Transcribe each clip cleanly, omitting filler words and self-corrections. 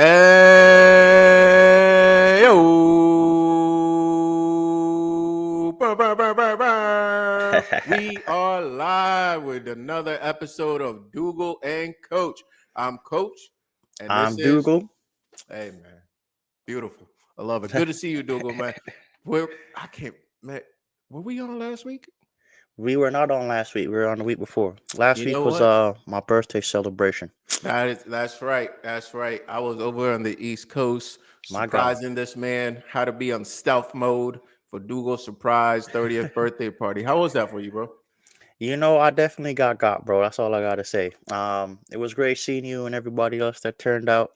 Hey, yo. Bah. We are live with another episode of Dougal and Coach. I'm Coach, and this I'm is, Dougal. hey, man, beautiful. I love it. Good to see you, Dougal, man. I can't, man, were we on last week? We were not on last week. We were on the week before. Last You week know was what? my birthday celebration. That's right. That's right. I was over on the East Coast My God. surprising this man how to be on stealth mode for Dougal's surprise 30th birthday party. How was that for you, bro? I definitely got, bro. That's all I gotta say. It was great seeing you and everybody else that turned out.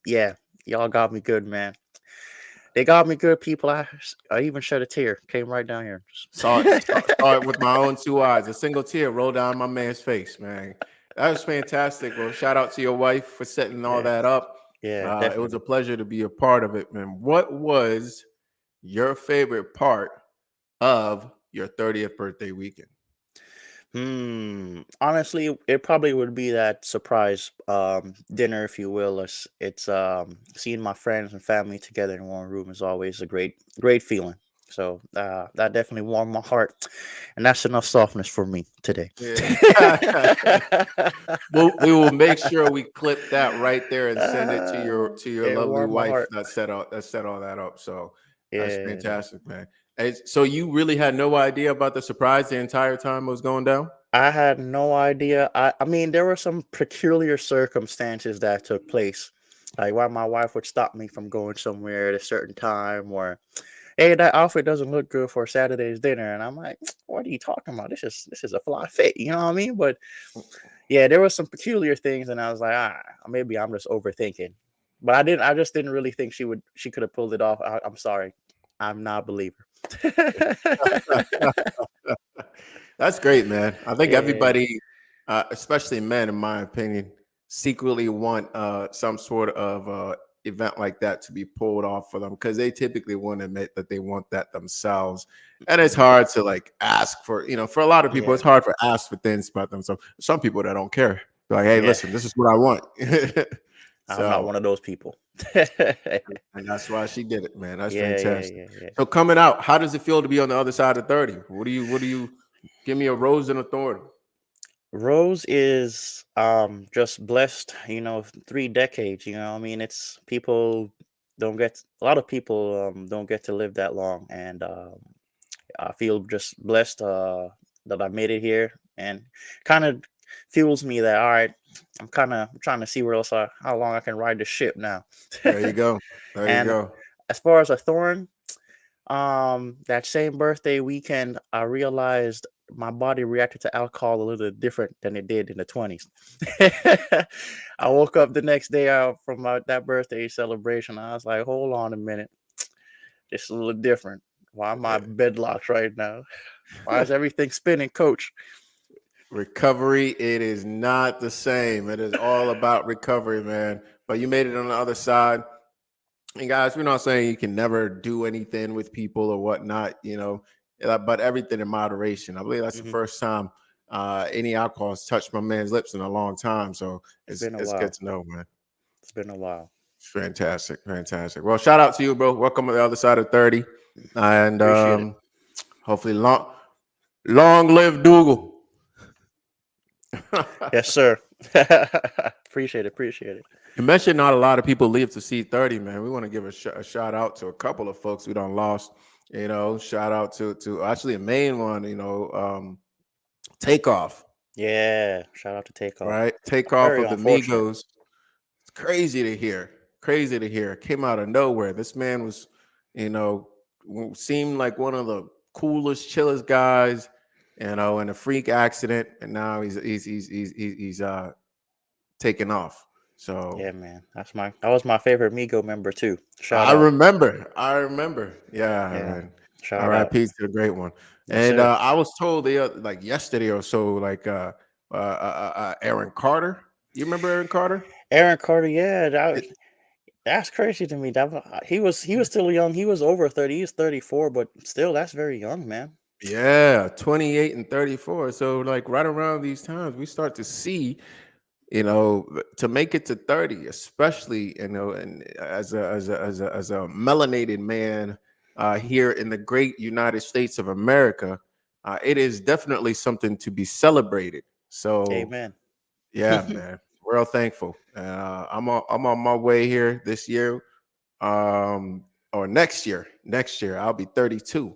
Yeah, y'all got me good, man. They got me good, people. I even shed a tear. Came right down here. Saw it with my own two eyes. A single tear rolled down my man's face, man. That was fantastic, bro. Shout out to your wife for setting all Yeah, that up. yeah, It was a definitely. pleasure to be a part of it, man. What was your favorite part of your 30th birthday weekend? Honestly, it probably would be that surprise dinner, if you will. It's seeing my friends and family together in one room is always a great feeling. So that definitely warmed my heart, and that's enough softness for me today. Yeah. We will make sure we clip that right there and send it to your It lovely warmed my wife heart. that set all that up. So that's Yeah. fantastic, man. So you really had no idea about the surprise the entire time it was going down? I had no idea. I mean, there were some peculiar circumstances that took place, like why my wife would stop me from going somewhere at a certain time, or hey, that outfit doesn't look good for Saturday's dinner, and I'm like, what are you talking about? This is a fly fit, you know what I mean? But yeah, there were some peculiar things, and I was like, maybe I'm just overthinking. But I just didn't really think she could have pulled it off. I'm sorry, I'm not a believer. That's great, man. I think Yeah, everybody, especially men, in my opinion, secretly want some sort of event like that to be pulled off for them because they typically won't admit that they want that themselves. And it's mhm, hard to like ask for, for a lot of people, it's yeah, hard for ask for things about themselves. Some people that don't care, they're like, hey, yeah. listen, this is what I want. I'm not So, one of those people. Yeah, and that's why she did it, man. That's yeah, fantastic. yeah, yeah. So coming out, how does it feel to be on the other side of 30? What do you give me a rose and a thorn? Rose is just blessed, 3 decades, I mean, it's people don't get a lot of people don't get to live that long, and I feel just blessed that I made it here, and kind of fuels me that all right, I'm kind of trying to see how long I can ride the ship now. There you go. There you And go. as far as a thorn, that same birthday weekend, I realized my body reacted to alcohol a little different than it did in the 20s. I woke up the next day out from that birthday celebration. I was like, hold on a minute, this is a little different. Why am I bedlocked right now? Why is everything spinning, coach? Recovery, it is not the same. It is all about recovery, man. But you made it on the other side. And guys, we're not saying you can never do anything with people or whatnot, but everything in moderation. I believe that's the Hmm. first time any alcohol has touched my man's lips in a long time. So It's it's been a it's good while. to know, man. It's been a while. Fantastic, fantastic. Well, shout out to you, bro. Welcome to the other side of 30. And Appreciate it. hopefully long live Dougal. Yes, sir. Appreciate it. Appreciate it. You mentioned not a lot of people live to see 30, man. We want to give a shout out to a couple of folks we done lost. Shout out to actually a main one, Takeoff, Yeah. Shout out to Takeoff. right? Takeoff Very of the unfortunate. Migos. It's crazy to hear. Crazy to hear. Came out of nowhere. This man was, you know, seemed like one of the coolest, chillest guys, in a freak accident, and now he's taking off. So Yeah, man. That was my favorite Migo member too. Shout I out. remember. I remember. Yeah, Yeah. man. Shout out. R.I.P. to the great one. Yes, And sir. I was told like yesterday or so, like Aaron Carter. You remember Aaron Carter? Aaron Carter, yeah, It- that's crazy to me. He was still young. He was over 30. He's 34, but still that's very young, man. yeah, 28 and 34. So like right around these times, we start to see, to make it to 30, especially, and as a melanated man here in the great United States of America, it is definitely something to be celebrated. So Amen. yeah, man, real thankful. I'm on my way here this year, or next year. Next year I'll be 32.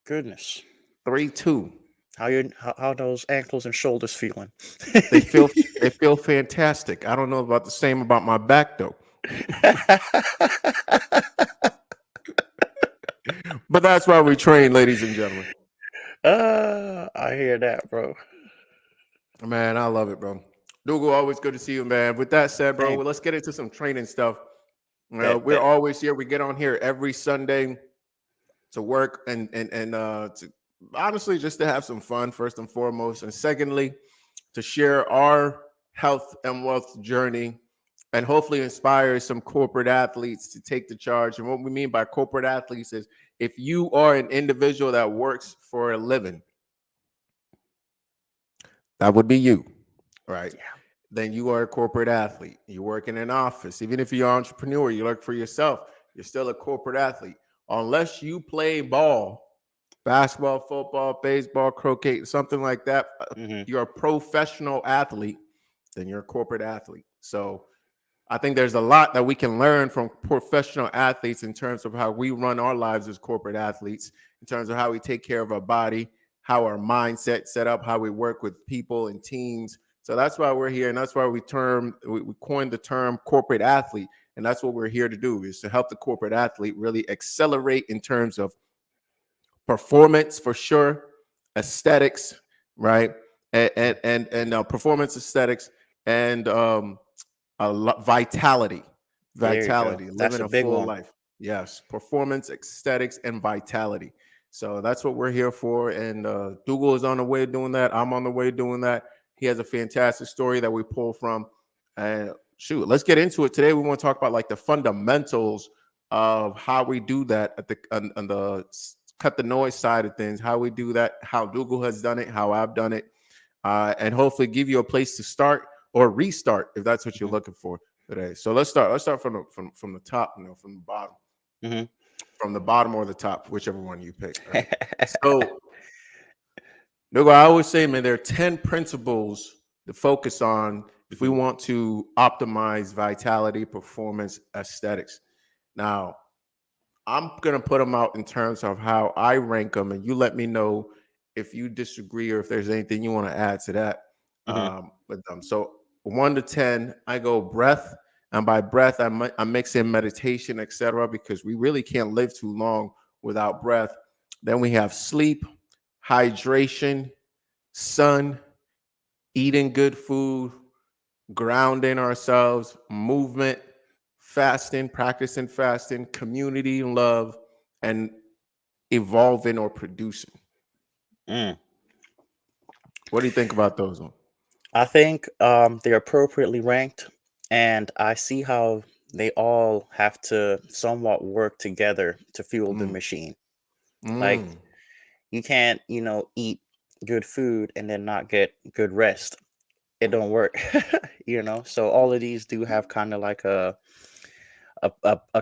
Goodness. 32. How those ankles and shoulders feeling? They feel they feel fantastic. I don't know about the same about my back though. But that's why we train, ladies and gentlemen. I hear that, bro. Man, I love it, bro. Dougal, always good to see you, man. With that said, bro, Same. well, let's get into some training stuff. Bet, We're bet. always here. We get on here every Sunday to work and to honestly just to have some fun, first and foremost, and secondly, to share our health and wealth journey and hopefully inspire some corporate athletes to take the charge. And what we mean by corporate athletes is if you are an individual that works for a living, that would be you, right? Yeah. Then you are a corporate athlete. You work in an office. Even if you're an entrepreneur, you work for yourself, you're still a corporate athlete. Unless you play ball, basketball, football, baseball, croquet, something like that, Hmm. you're a professional athlete, then you're a corporate athlete. So I think there's a lot that we can learn from professional athletes in terms of how we run our lives as corporate athletes, in terms of how we take care of our body, how our mindset set up, how we work with people and teams. So that's why we're here, and that's why we coined the term corporate athlete, and that's what we're here to do, is to help the corporate athlete really accelerate in terms of performance for sure, aesthetics, right, and performance aesthetics and vitality, There you go. That's living a a big full one. life. Yes, performance, aesthetics, and vitality. So that's what we're here for. And Dougal is on the way doing that. I'm on the way doing that. He has a fantastic story that we pull from. And shoot, let's get into it today. We want to talk about like the fundamentals of how we do that at on the cut the noise side of things. How we do that. How Dougal has done it. How I've done it. And hopefully give you a place to start or restart if that's what you're Hmm. looking for today. So let's start. Let's start from the top, from the bottom, Hmm. from the bottom or the top, whichever one you pick. Right? So, I always say, man, there are 10 principles to focus on if we want to optimize vitality, performance, aesthetics. Now, I'm gonna put them out in terms of how I rank them, and you let me know if you disagree or if there's anything you want to add to that Hmm. with them. So 1 to 10, I go breath, and by breath, I mix in meditation, etc., because we really can't live too long without breath. Then we have sleep, hydration, sun, eating good food, grounding ourselves, movement, fasting, practicing fasting, community, love, and evolving or producing. Mm. What do you think about those ones? I think they're appropriately ranked, and I see how they all have to somewhat work together to fuel the Mm, machine. Like mm. you can't, eat good food and then not get good rest. It don't work, So all of these do have kind of like a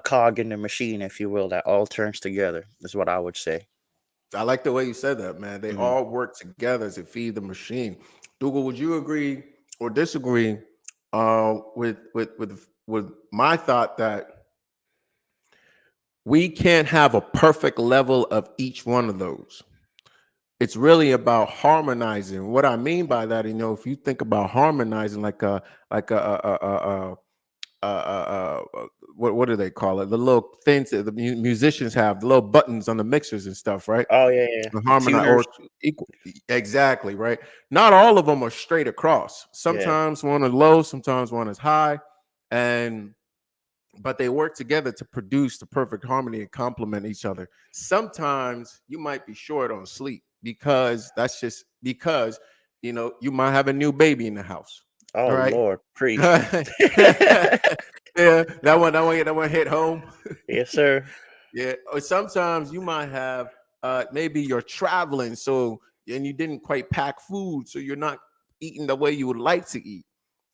cog in the machine, if you will, that all turns together. Is what I would say. I like the way you said that, man. They Hmm. all work together to feed the machine. Dougal, would you agree or disagree with my thought that we can't have a perfect level of each one of those? It's really about harmonizing. What I mean by that, if you think about harmonizing, like what do they call it? The little things that the musicians have, the little buttons on the mixers and stuff, right? Oh yeah, yeah. To The harmonize tuners. or equal, exactly, right? Not all of them are straight across. Yeah. Sometimes one is low, sometimes one is high, and but they work together to produce the perfect harmony and complement each other. Sometimes you might be short on sleep because that's just because you might have a new baby in the house. Oh All right. Lord, preach. Yeah, that one hit home. Yes, sir. Yeah. Or sometimes you might have maybe you're traveling, so and you didn't quite pack food, so you're not eating the way you would like to eat.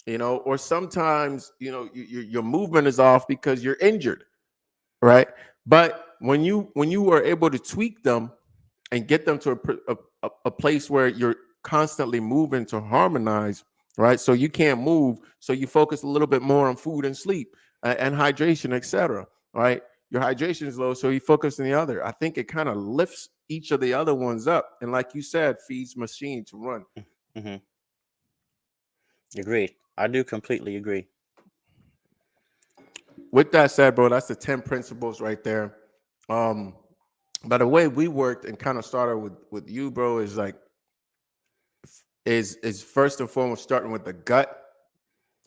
or sometimes, your movement is off because you're injured, right? But when you were able to tweak them and get them to a place where you're constantly moving to harmonize, right? So you can't move, so you focus a little bit more on food and sleep, and hydration, etc. Right? Your hydration is low, so you focus on the other. I think it kind of lifts each of the other ones up, and like you said, feeds machine to run. Hmm. Agreed. I do completely agree. With that said, bro, that's the 10 principles right there. Um, by the way we worked and kind of started with you, bro, is like is first and foremost starting with the gut.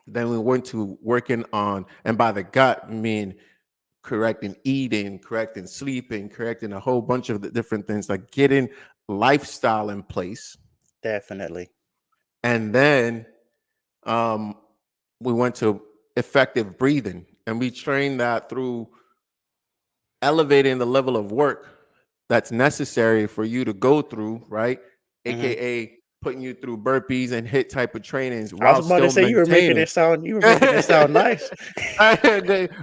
Then we went to working on, and by the gut, I mean correcting eating, correcting sleeping, correcting a whole bunch of the different things, like getting lifestyle in place. Definitely. And then um, we went to effective breathing, and we trained that through elevating the level of work that's necessary for you to go through, right? Hmm. AKA putting you through burpees and hit type of trainings I was while about to still say maintaining. you were making it sound nice. All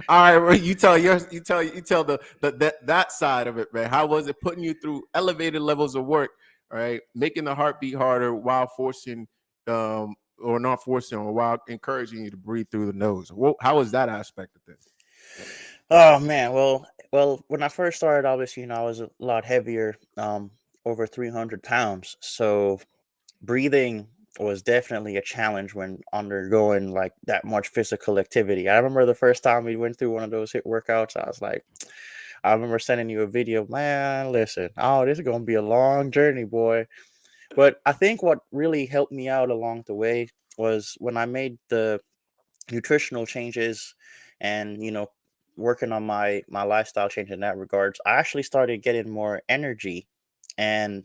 right, well, you tell that side of it, man. How was it putting you through elevated levels of work, all right? Making the heart beat harder while forcing, or not forcing, or while encouraging you to breathe through the nose. How was that aspect of this? Oh man, well, when I first started, obviously, I was a lot heavier, over 300 pounds. So breathing was definitely a challenge when undergoing like that much physical activity. I remember the first time we went through one of those hit workouts, I was like, I remember sending you a video, man, listen, oh, this is gonna be a long journey, boy. But I think what really helped me out along the way was when I made the nutritional changes and working on my lifestyle change in that regards. I actually started getting more energy, and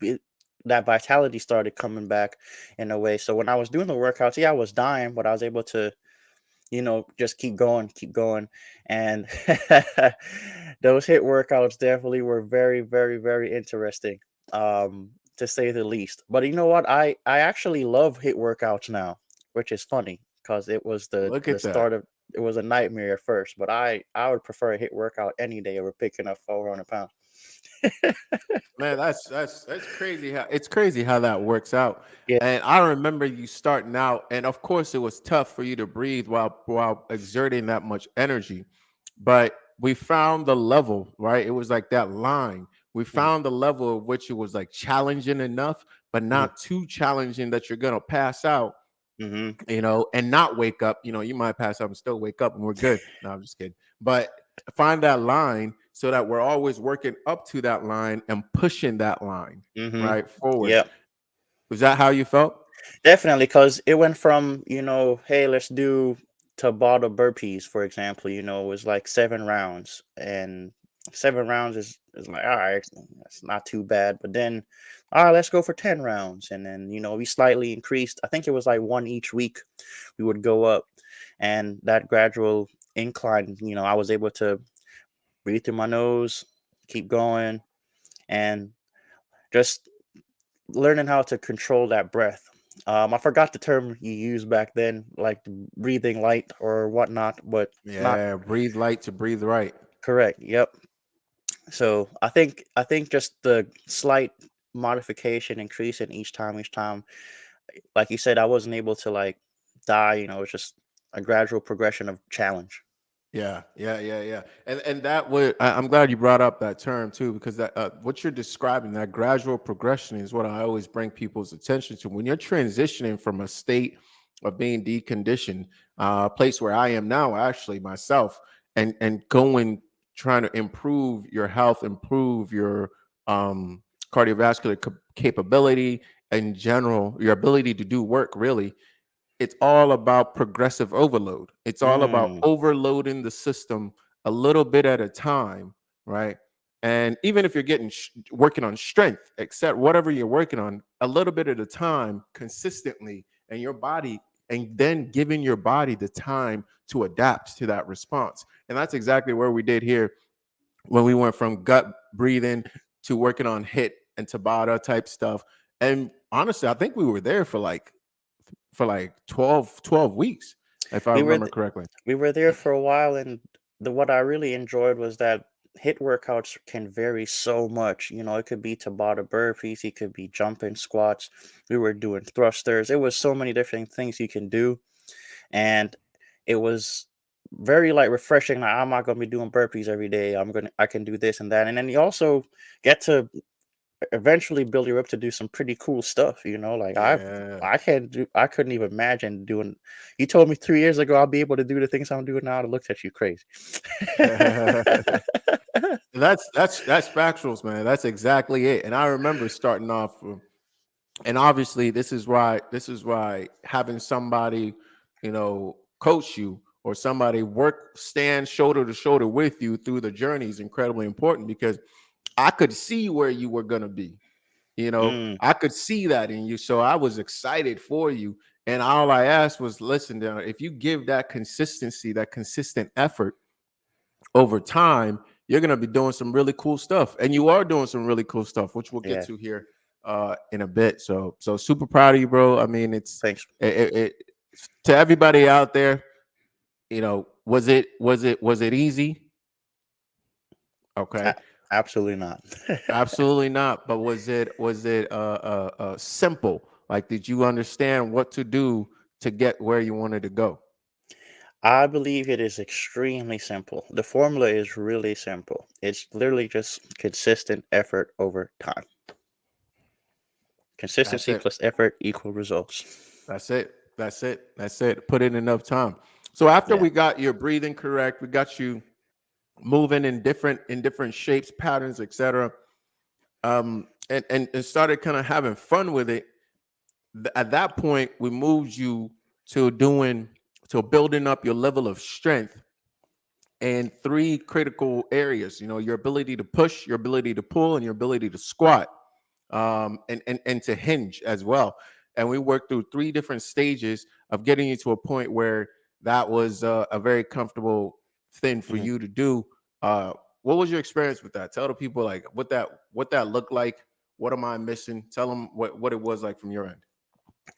it, that vitality started coming back in a way. So when I was doing the workouts, yeah, I was dying, but I was able to just keep going. And those hit workouts definitely were very, very, very interesting, to say the least. But you know what? I actually love hit workouts now, which is funny because it was Look the at that. start of it was a nightmare at first, but I would prefer a hit workout any day over picking up 400 pounds. Man, that's crazy how that works out. Yeah. And I remember you starting out, and of course it was tough for you to breathe while exerting that much energy. But we found the level, right? It was like that line. We Mhm, found the level of which it was like challenging enough, but mhm, not too challenging that you're gonna pass out, mhm, and not wake up. You might pass out and still wake up, and we're good. No, I'm just kidding. But find that line so that we're always working up to that line and pushing that line mhm. right forward. Yeah. Was that how you felt? Definitely, because it went from, hey, let's do Tabata burpees, for example, it was like 7 rounds. And 7 rounds is like, all right, that's not too bad. But then, all right, let's go for 10 rounds. And then, we slightly increased. I think it was like one each week we would go up. And that gradual incline, I was able to breathe through my nose, keep going, and just learning how to control that breath. I forgot the term you used back then, like breathing light or whatnot, but not Yeah, breathe light to breathe right. correct. Yep. So I think just the slight modification, increase in each time. Like you said, I wasn't able to like die. It's just a gradual progression of challenge. Yeah, yeah, yeah, yeah. And that would I'm glad you brought up that term too, because that what you're describing, that gradual progression, is what I always bring people's attention to. When you're transitioning from a state of being deconditioned, a place where I am now, actually myself, and going, trying to improve your health, improve your cardiovascular capability in general, your ability to do work, really. It's all about progressive overload. It's all about Mm, overloading the system a little bit at a time, right? And even if you're working on strength, except whatever you're working on, a little bit at a time, consistently, and your body, and then giving your body the time to adapt to that response. And that's exactly where we did here when we went from gut breathing to working on hit and Tabata type stuff. And honestly, I think we were there for like for like 12 weeks, if I We were remember th- correctly. we were there for a while, and what I really enjoyed was that hit workouts can vary so much. You know, it could be Tabata burpees, it could be jumping squats. We were doing thrusters. It was so many different things you can do, and it was very like refreshing. Like, I'm not gonna be doing burpees every day. I can do this and that, and then you also get to eventually build you up to do some pretty cool stuff. You know, like Yeah. I couldn't even imagine doing. You told me 3 years ago I'll be able to do the things I'm doing now. I looked at you crazy. That's factuals, man. That's exactly it. And I remember starting off, and obviously this is why having somebody, coach you, or somebody stand shoulder to shoulder with you through the journey is incredibly important, because I could see where you were gonna be. Mm, I could see that in you, so I was excited for you. And all I asked was, listen, down, if you give that consistency, that consistent effort over time, you're gonna be doing some really cool stuff, and you are doing some really cool stuff, which we'll get yeah, to here in a bit. So super proud of you, bro. I mean, thanks. it to everybody out there. Was it easy? Okay, A- Absolutely not. absolutely not. But was it simple? Like, did you understand what to do to get where you wanted to go? I believe it is extremely simple. The formula is really simple. It's literally just consistent effort over time. That's Consistency it. plus effort equal results. That's it. That's it. That's it. Put in enough time. So after Yeah. we got your breathing correct, we got you moving in different shapes, patterns, etc. And started kind of having fun with it. At that point, we moved you to building up your level of strength in three critical areas. Your ability to push, your ability to pull, and your ability to squat, and to hinge as well. And we worked through three different stages of getting you to a point where that was a very comfortable thing for Mhm. you to do. Uh, what was your experience with that? Tell the people, like, what that looked like. What am I missing? Tell them what it was like from your end.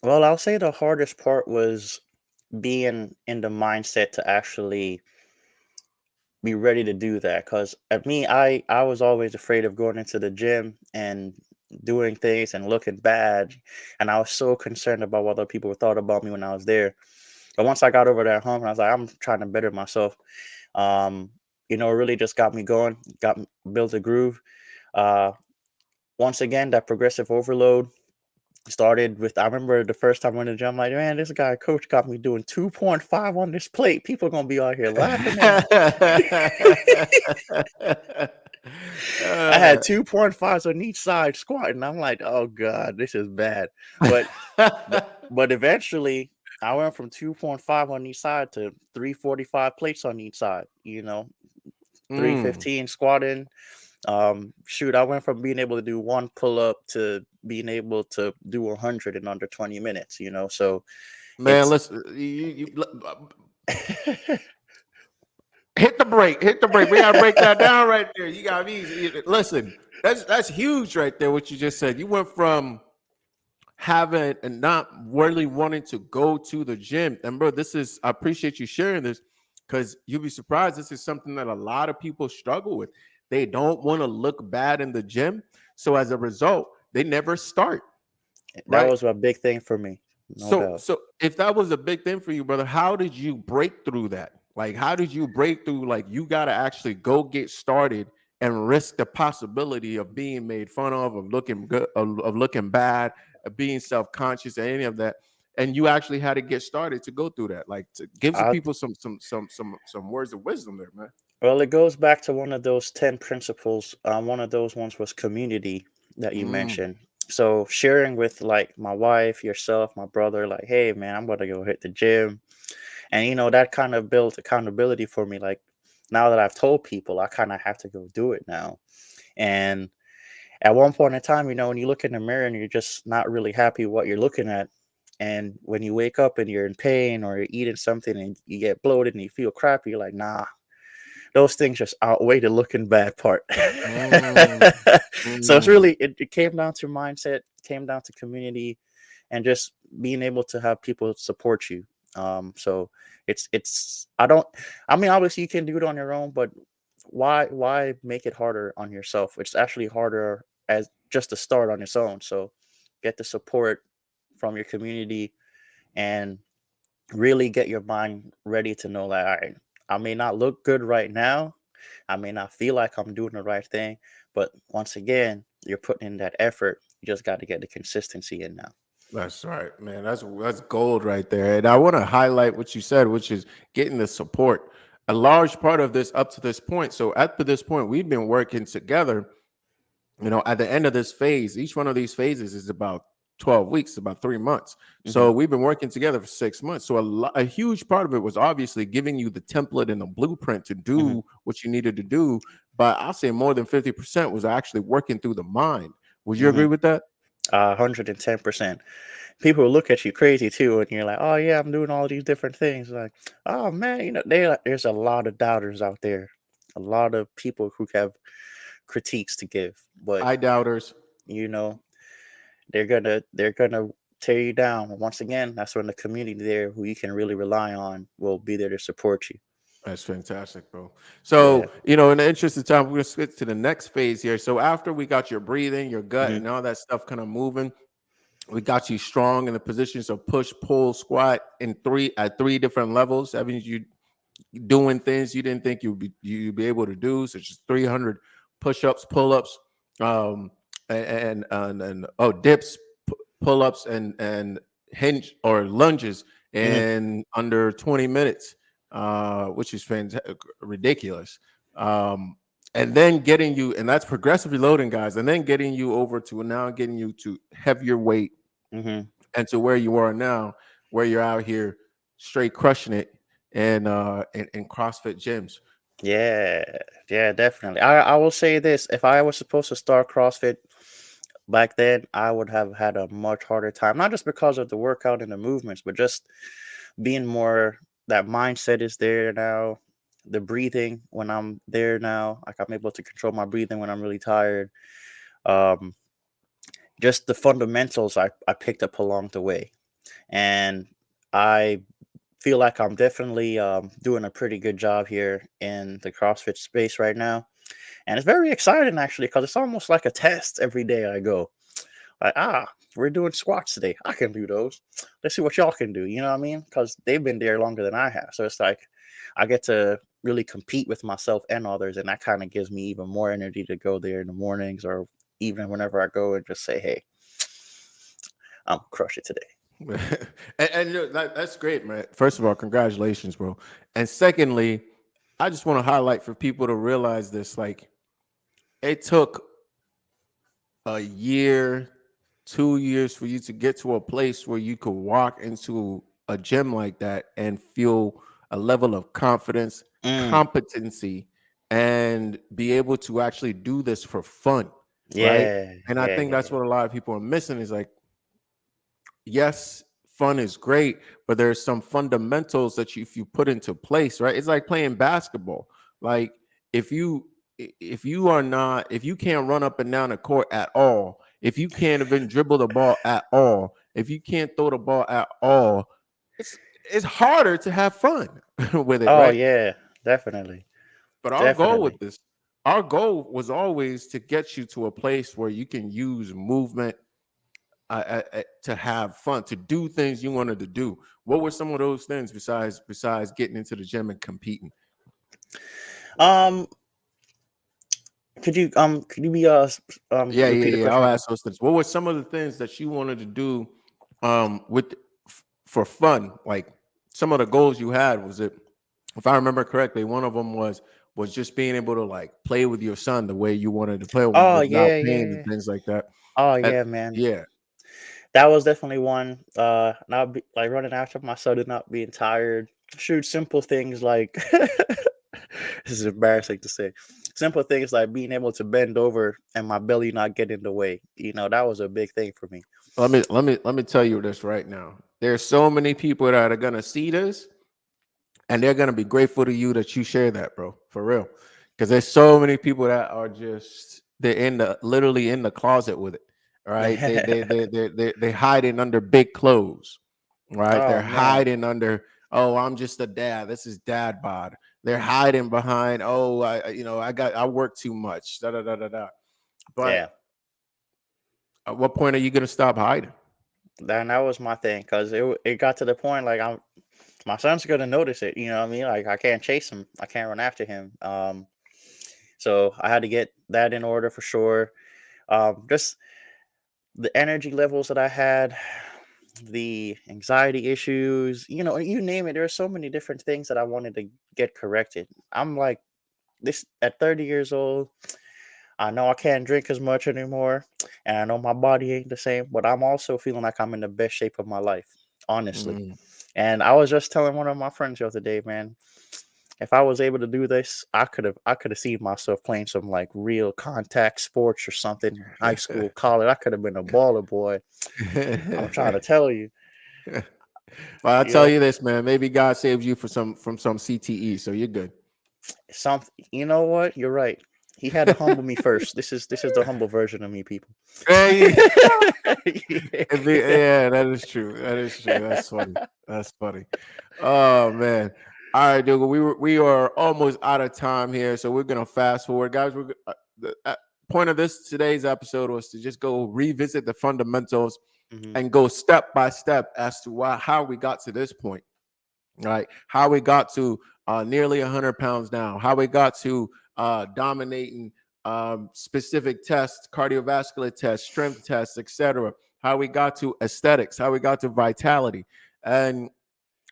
Well, I'll say the hardest part was being in the mindset to actually be ready to do that. Because at me, I was always afraid of going into the gym and doing things and looking bad, and I was so concerned about what other people thought about me when I was there. But once I got over that hump, and I was like, I'm trying to better myself. Um, it really just got me going, built a groove. Uh, Once again, that progressive overload started with. I remember the first time I went to the gym, I'm like, man, this guy coach got me doing 2.5 on this plate. People are gonna be out here laughing at me. I had Uh, 2.5s on each side squatting. I'm like, oh god, this is bad. But but eventually I went from 2.5 on each side to 345 plates on each side, mm. 315 squatting. Shoot, I went from being able to do one pull up to being able to do 100 in under 20 minutes, so Man, it's listen, hit the break, hit the break. We gotta break that down right there. You got me. Listen, that's huge right there. What you just said. You went from having and not really wanting to go to the gym. And bro, I appreciate you sharing this, because you'll be surprised. This is something that a lot of people struggle with. They don't want to look bad in the gym. So as a result, they never start, that right? was a big thing for me, no So, doubt. so if that was a big thing for you, brother, how did you break through that? Like, how did you break through? Like, you got to actually go get started and risk the possibility of being made fun of looking good, of looking bad, of being self conscious, and any of that. And you actually had to get started to go through that. Like, to give the I people some words of wisdom there, man. Well, it goes back to one of those 10 principles. One of those ones was community that you Mm, mentioned. So sharing with like my wife, yourself, my brother, like, hey man, I'm gonna go hit the gym. And that kind of built accountability for me. Like now that I've told people, I kind of have to go do it now. And at one point in time, when you look in the mirror and you're just not really happy with what you're looking at. And when you wake up and you're in pain or you're eating something and you get bloated and you feel crappy, you're like, nah, those things just outweigh the looking bad part. mm, So it's mm. really it came down to mindset, came down to community, and just being able to have people support you. So it's I don't I mean, obviously you can do it on your own, but why make it harder on yourself? It's actually harder as just to start on its own. So get the support from your community and really get your mind ready to know that, all right, I may not look good right now. I may not feel like I'm doing the right thing, but once again, you're putting in that effort. You just got to get the consistency in now. That's right, man. That's gold right there. And I want to highlight what you said, which is getting the support. A large part of this up to this point. So up to this point, we've been working together. At the end of this phase, each one of these phases is about 12 weeks, about 3 months. Hmm. So we've been working together for 6 months. So a huge part of it was obviously giving you the template and the blueprint to Hmm. do what you needed to do. But I'll say more than 50% was actually working through the mind. Would you agree Hmm. with that? 110%. People will look at you crazy too, and you're like, "Oh yeah, I'm doing all these different things." Like, "Oh man, there's a lot of doubters out there, a lot of people who have critiques to give, but I doubters. you know they're gonna tear you down. Once again, that's when the community there, who you can really rely on, will be there to support you." That's fantastic, bro. Yeah. So, in the interest of time, we're going to switch to the next phase here. So, after we got your breathing, your gut, Hmm. and all that stuff kind of moving, we got you strong in the positions of push, pull, squat at three different levels. That means you doing things you didn't think you'd be able to do, such as 300 push-ups, pull-ups, and dips, pull-ups, and hinge or lunges Hmm. in under 20 minutes, which is ridiculous. And then getting you, and that's progressively loading, guys, and then getting you over to now getting you to heavier weight Hmm. and to where you are now, where you're out here straight crushing it in CrossFit gyms. Yeah, yeah, definitely. I will say this: if I was supposed to start CrossFit back then, I would have had a much harder time. Not just because of the workout and the movements, but just being more, that mindset is there now. The breathing when I'm there now, like I'm able to control my breathing when I'm really tired. Um, just the fundamentals I picked up along the way, and I feel like I'm definitely doing a pretty good job here in the CrossFit space right now. And it's very exciting actually, because it's almost like a test every day I go. Like, we're doing squats today. I can do those. Let's see what y'all can do. You know what I mean? Because they've been there longer than I have. So it's like I get to really compete with myself and others. And that kind of gives me even more energy to go there in the mornings, or even whenever I go, and just say, hey, I'm crush it today. That's great, man. First of all, congratulations, bro. And secondly, I just want to highlight for people to realize this: like, it took a year, 2 years for you to get to a place where you could walk into a gym like that and feel a level of confidence, Mm, competency, and be able to actually do this for fun, right? yeah, And I yeah, think yeah, that's yeah. what a lot of people are missing is like, yes, fun is great, but there's some fundamentals that if you put into place, right? It's like playing basketball. Like if you if you can't run up and down the court at all, if you can't even dribble the ball at all, if you can't throw the ball at all, it's it's harder to have fun with it, Oh right? yeah, definitely, But definitely. our goal was always to get you to a place where you can use movement to have fun, to do things you wanted to do. What were some of those things besides getting into the gym and competing? Um, could you be Yeah, yeah, repeat the yeah. I'll question again? ask those things. What were some of the things that you wanted to do with for fun? Like some of the goals you had, was it, if I remember correctly, one of them was just being able to like play with your son the way you wanted to play Oh without yeah, pain and yeah. things like that. Oh And yeah, man. yeah, That was definitely one. Not be, like running after my son and not being tired. Shoot, simple things like this is embarrassing to say. Simple things like being able to bend over and my belly not get in the way. That was a big thing for me. let me tell you this right now. There's so many people that are gonna see this and they're gonna be grateful to you that you share that, bro, for real. Because there's so many people that are just they're in the literally in the closet with it, right? They hiding under big clothes, right? Oh They're man. hiding under, oh, I'm just a dad. This is dad bod. They're hiding behind, oh, I work too much. Da da da da da. But Yeah. at what point are you gonna stop hiding? That was my thing, because it got to the point like my son's gonna notice it. You know what I mean? Like I can't chase him. I can't run after him. So I had to get that in order for sure. Just the energy levels that I had, the anxiety issues, you name it. There are so many different things that I wanted to get corrected. I'm like this at 30 years old. I know I can't drink as much anymore, and I know my body ain't the same, but I'm also feeling like I'm in the best shape of my life, honestly. Mm. And I was just telling one of my friends the other day, man, if I was able to do this, I could have seen myself playing some like real contact sports or something, in high school, college. I could have been a baller boy. I'm trying to tell you, Well, I'll you tell know, you this, man. Maybe God saves you from some CTE, so you're good. something. You know what? You're right. He had to humble me first. This is the humble version of me, people. Hey, yeah, that is true. That is true. That's funny. That's funny. Oh man. All right, Dougal. We are almost out of time here, so we're gonna fast forward, guys. The point of today's episode was to just go revisit the fundamentals Mhm. and go step by step as to how we got to this point, right? How we got to nearly 100 pounds down, how we got to dominating specific tests, cardiovascular tests, strength tests, etc. How we got to aesthetics, how we got to vitality. And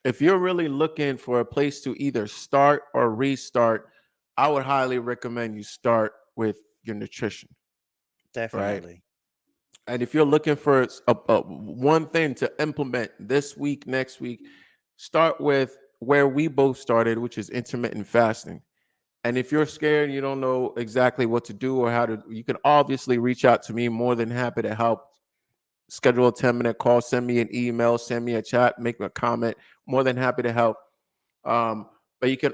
if you're really looking for a place to either start or restart, I would highly recommend you start with your nutrition, right? Definitely. And if you're looking for one thing to implement this week, next week, start with where we both started, which is intermittent fasting. And if you're scared and you don't know exactly what to do or how to, you can obviously reach out to me. More than happy to help. Schedule a 10-minute call, send me an email, send me a chat, make me a comment. More than happy to help. But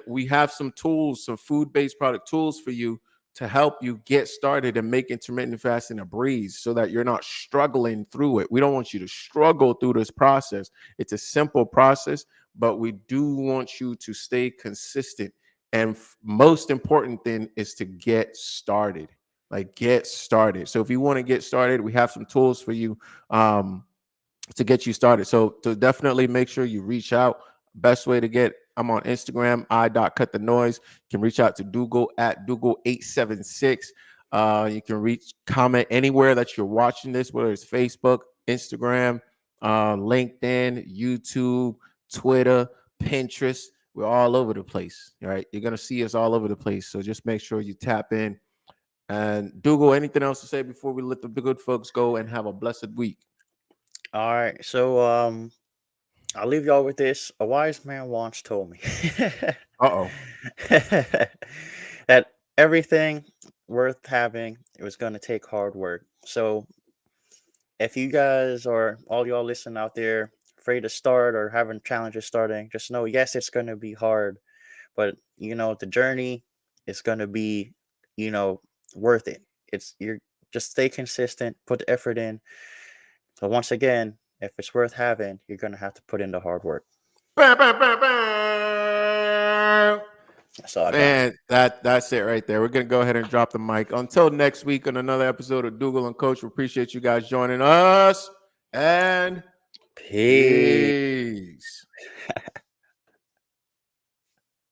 we have some tools, some food-based product tools for you to help you get started and make intermittent fasting a breeze so that you're not struggling through it. We don't want you to struggle through this process. It's a simple process, but we do want you to stay consistent. And most important thing is to get started. Like get started. So if you want to get started, we have some tools for you to get you started. So to definitely make sure you reach out. Best way to get, I'm on Instagram, I.cut the noise. You can reach out to Dougal at Dougal876. You can comment anywhere that you're watching this, whether it's Facebook, Instagram, LinkedIn, YouTube, Twitter, Pinterest. We're all over the place. All right. You're going to see us all over the place. So just make sure you tap in. And Dougal, anything else to say before we let the good folks go and have a blessed week? All right. So I'll leave y'all with this. A wise man once told me Uh-oh. that everything worth having, it was going to take hard work. So if you guys or all y'all listening out there afraid to start or having challenges starting, just know, yes, it's going to be hard, but the journey is going to be, you know, worth it. You're just stay consistent, put the effort in. So once again, if it's worth having, you're going to have to put in the hard work. Bam, bam, bam, bam. That's all I got. And that's it right there. We're gonna go ahead and drop the mic. Until next week on another episode of Dougal and Coach. We appreciate you guys joining us. And Peace. peace.